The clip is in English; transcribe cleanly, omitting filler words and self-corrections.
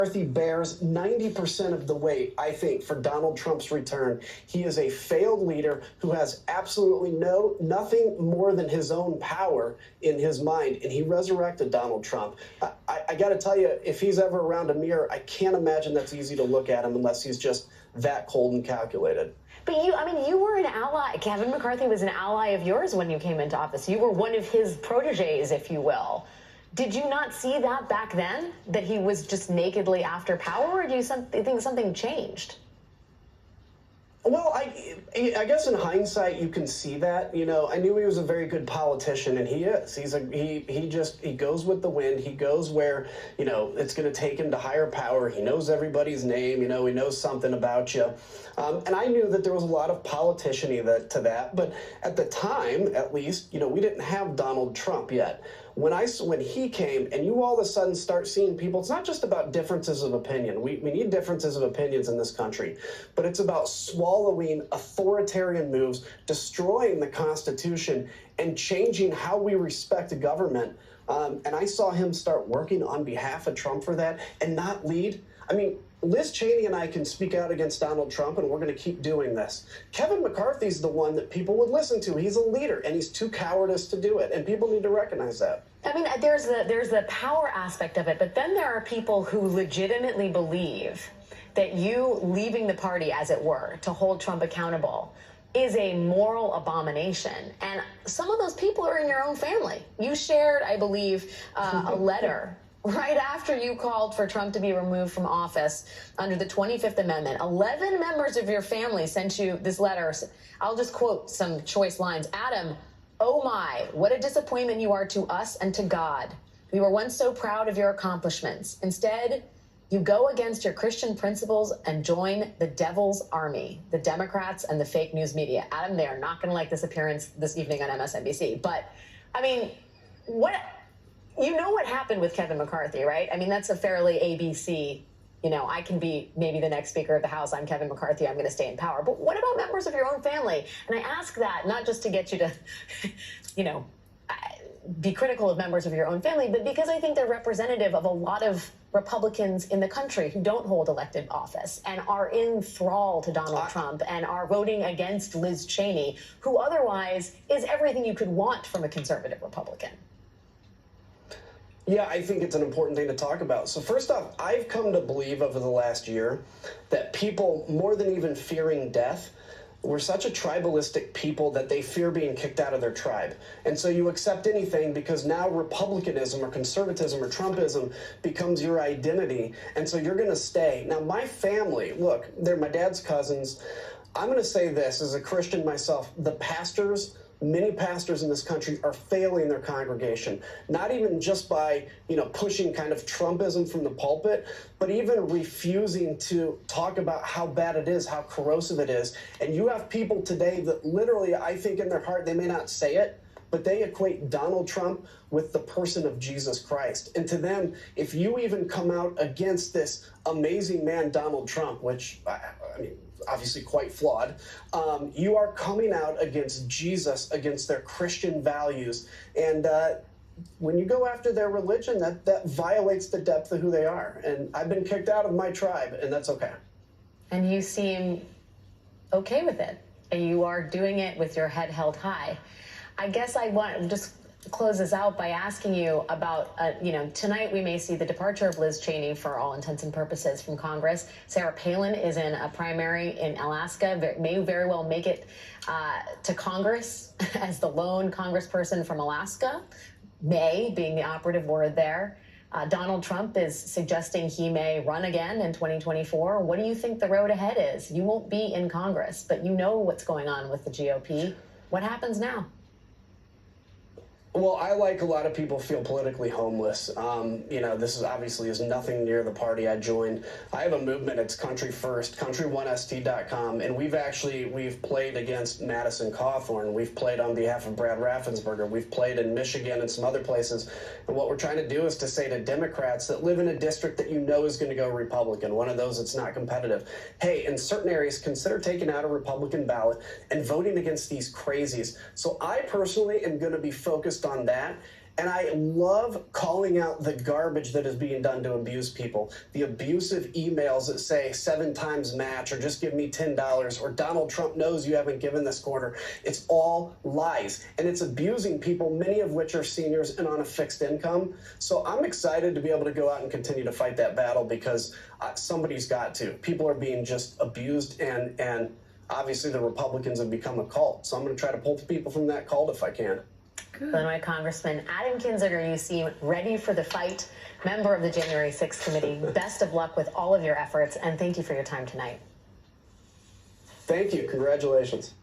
McCarthy bears 90% of the weight, I think, for Donald Trump's return. He is a failed leader who has absolutely nothing more than his own power in his mind, and he resurrected Donald Trump. I got to tell you, if he's ever around a mirror, I can't imagine that's easy to look at him unless he's just that cold and calculated. But you were an ally. Kevin McCarthy was an ally of yours when you came into office. You were one of his proteges, if you will. Did you not see that back then, that he was just nakedly after power, or do you think something changed? Well, I guess in hindsight you can see that. You know, I knew he was a very good politician, and he is. He goes with the wind. He goes where, you know, it's going to take him to higher power. He knows everybody's name. You know, he knows something about you. And I knew that there was a lot of politician-y to that. But at the time, at least, you know, we didn't have Donald Trump yet. When he came, and you all of a sudden start seeing people, it's not just about differences of opinion. We need differences of opinions in this country, but it's about swallowing authoritarian moves, destroying the Constitution, and changing how we respect government. And I saw him start working on behalf of Trump for that and not lead. I mean, Liz Cheney and I can speak out against Donald Trump, and we're going to keep doing this. Kevin McCarthy's the one that people would listen to. He's a leader, and he's too cowardice to do it, and people need to recognize that. I mean, there's the power aspect of it, but then there are people who legitimately believe that you leaving the party, as it were, to hold Trump accountable is a moral abomination. And some of those people are in your own family. You shared, I believe, a letter right after you called for Trump to be removed from office under the 25th Amendment. 11 members of your family sent you this letter. I'll just quote some choice lines. Adam, oh my, what a disappointment you are to us and to God. We were once so proud of your accomplishments. Instead, you go against your Christian principles and join the devil's army, the Democrats and the fake news media. Adam, they are not going to like this appearance this evening on MSNBC. But, I mean, you know what happened with Kevin McCarthy, right? I mean, that's a fairly ABC, you know, I can be maybe the next Speaker of the House. I'm Kevin McCarthy. I'm going to stay in power. But what about members of your own family? And I ask that not just to get you to, you know, be critical of members of your own family, but because I think they're representative of a lot of Republicans in the country who don't hold elected office and are in thrall to Donald Trump and are voting against Liz Cheney, who otherwise is everything you could want from a conservative Republican. Yeah, I think it's an important thing to talk about. So first off, I've come to believe over the last year that people, more than even fearing death, we're such a tribalistic people that they fear being kicked out of their tribe. And so you accept anything because now republicanism or conservatism or Trumpism becomes your identity. And so you're going to stay. Now, my family, look, they're my dad's cousins. I'm going to say this as a Christian myself, the pastors, many pastors in this country are failing their congregation, not even just by, you know, pushing kind of Trumpism from the pulpit, but even refusing to talk about how bad it is, how corrosive it is. And you have people today that literally, I think in their heart, they may not say it, but they equate Donald Trump with the person of Jesus Christ. And to them, if you even come out against this amazing man, Donald Trump, which, I mean, obviously quite flawed, you are coming out against Jesus, against their Christian values. And when you go after their religion, that violates the depth of who they are. And I've been kicked out of my tribe, and that's okay. And you seem okay with it. And you are doing it with your head held high. I guess I want to just close this out by asking you about, you know, tonight we may see the departure of Liz Cheney for all intents and purposes from Congress. Sarah Palin is in a primary in Alaska, may very well make it to Congress as the lone congressperson from Alaska, may being the operative word there. Donald Trump is suggesting he may run again in 2024. What do you think the road ahead is? You won't be in Congress, but you know what's going on with the GOP. What happens now? Well, I, like a lot of people, feel politically homeless. You know, this is obviously is nothing near the party I joined. I have a movement. It's Country First, country1st.com, and we've played against Madison Cawthorn. We've played on behalf of Brad Raffensperger. We've played in Michigan and some other places. And what we're trying to do is to say to Democrats that live in a district that you know is going to go Republican, one of those that's not competitive, hey, in certain areas, consider taking out a Republican ballot and voting against these crazies. So I personally am going to be focused on that. And I love calling out the garbage that is being done to abuse people. The abusive emails that say 7 times match, or just give me $10, or Donald Trump knows you haven't given this quarter. It's all lies. And it's abusing people, many of which are seniors and on a fixed income. So I'm excited to be able to go out and continue to fight that battle, because somebody's got to. People are being just abused, and obviously the Republicans have become a cult. So I'm going to try to pull people from that cult if I can. Illinois Congressman Adam Kinzinger, you seem ready for the fight. Member of the January 6th committee. Best of luck with all of your efforts, and thank you for your time tonight. Thank you. Congratulations.